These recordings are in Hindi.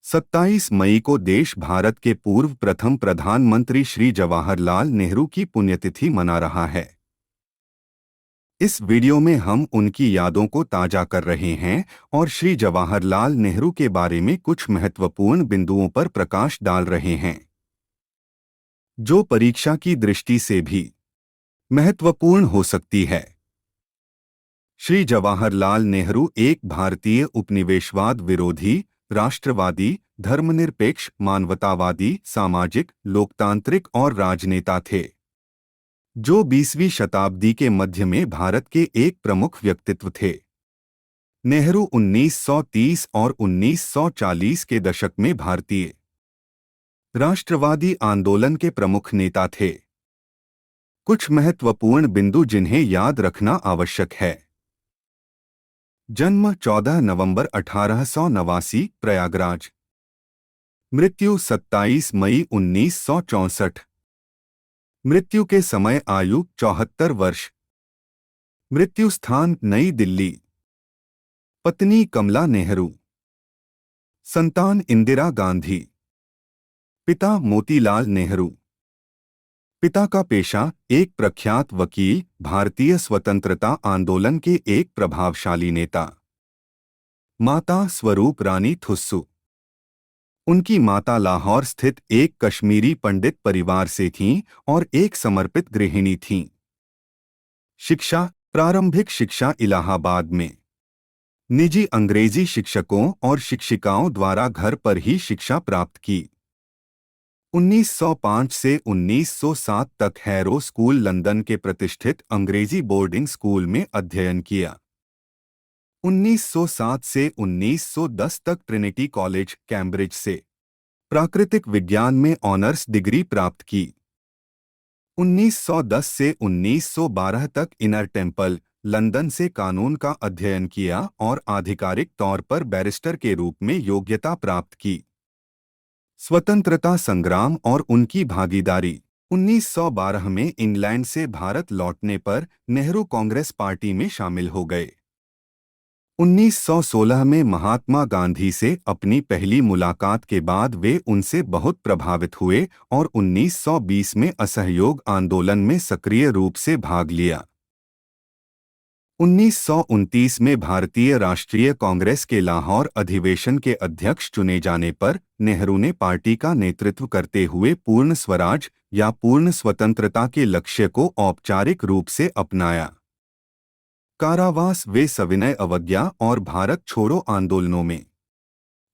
27 मई को देश भारत के पूर्व प्रथम प्रधानमंत्री श्री जवाहरलाल नेहरू की पुण्यतिथि मना रहा है। इस वीडियो में हम उनकी यादों को ताज़ा कर रहे हैं और श्री जवाहरलाल नेहरू के बारे में कुछ महत्वपूर्ण बिंदुओं पर प्रकाश डाल रहे हैं, जो परीक्षा की दृष्टि से भी महत्वपूर्ण हो सकती है। श्री जवाहरलाल नेहरू एक भारतीय उपनिवेशवाद विरोधी, राष्ट्रवादी, धर्मनिरपेक्ष, मानवतावादी, सामाजिक, लोकतांत्रिक और राजनेता थे, जो 20वीं शताब्दी के मध्य में भारत के एक प्रमुख व्यक्तित्व थे। नेहरू 1930 और 1940 के दशक में भारतीय राष्ट्रवादी आंदोलन के प्रमुख नेता थे। कुछ महत्वपूर्ण बिंदु जिन्हें याद रखना आवश्यक है। जन्म 14 नवंबर 1889, प्रयागराज। मृत्यु 27 मई 1964। मृत्यु के समय आयु 74 वर्ष। मृत्यु स्थान नई दिल्ली। पत्नी कमला नेहरू। संतान इंदिरा गांधी। पिता मोतीलाल नेहरू। पिता का पेशा एक प्रख्यात वकील, भारतीय स्वतंत्रता आंदोलन के एक प्रभावशाली नेता। माता स्वरूप रानी थुस्सू। उनकी माता लाहौर स्थित एक कश्मीरी पंडित परिवार से थीं और एक समर्पित गृहिणी थीं। शिक्षा, प्रारंभिक शिक्षा इलाहाबाद में निजी अंग्रेजी शिक्षकों और शिक्षिकाओं द्वारा घर पर ही शिक्षा प्राप्त की। 1905 से 1907 तक हैरो स्कूल लंदन के प्रतिष्ठित अंग्रेजी बोर्डिंग स्कूल में अध्ययन किया। 1907 से 1910 तक ट्रिनिटी कॉलेज, कैम्ब्रिज से प्राकृतिक विज्ञान में ऑनर्स डिग्री प्राप्त की। 1910 से 1912 तक इनर टेम्पल, लंदन से कानून का अध्ययन किया और आधिकारिक तौर पर बैरिस्टर के रूप में योग्यता प्राप्त की। स्वतंत्रता संग्राम और उनकी भागीदारी। 1912 में इंग्लैंड से भारत लौटने पर नेहरू कांग्रेस पार्टी में शामिल हो गए। 1916 में महात्मा गांधी से अपनी पहली मुलाकात के बाद वे उनसे बहुत प्रभावित हुए और 1920 में असहयोग आंदोलन में सक्रिय रूप से भाग लिया। 1929 में भारतीय राष्ट्रीय कांग्रेस के लाहौर अधिवेशन के अध्यक्ष चुने जाने पर नेहरू ने पार्टी का नेतृत्व करते हुए पूर्ण स्वराज या पूर्ण स्वतंत्रता के लक्ष्य को औपचारिक रूप से अपनाया। कारावास वे सविनय अवज्ञा और भारत छोड़ो आंदोलनों में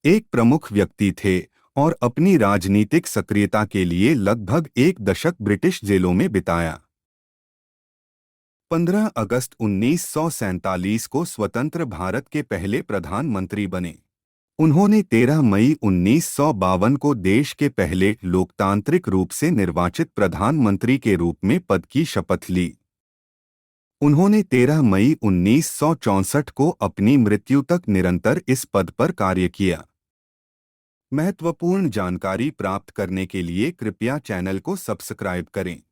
एक प्रमुख व्यक्ति थे और अपनी राजनीतिक सक्रियता के लिए लगभग एक दशक ब्रिटिश जेलों में बिताया। 15 अगस्त 1947 को स्वतंत्र भारत के पहले प्रधानमंत्री बने। उन्होंने 13 मई 1952 को देश के पहले लोकतांत्रिक रूप से निर्वाचित प्रधानमंत्री के रूप में पद की शपथ ली। उन्होंने 13 मई 1964 को अपनी मृत्यु तक निरंतर इस पद पर कार्य किया। महत्वपूर्ण जानकारी प्राप्त करने के लिए कृपया चैनल को सब्सक्राइब करें।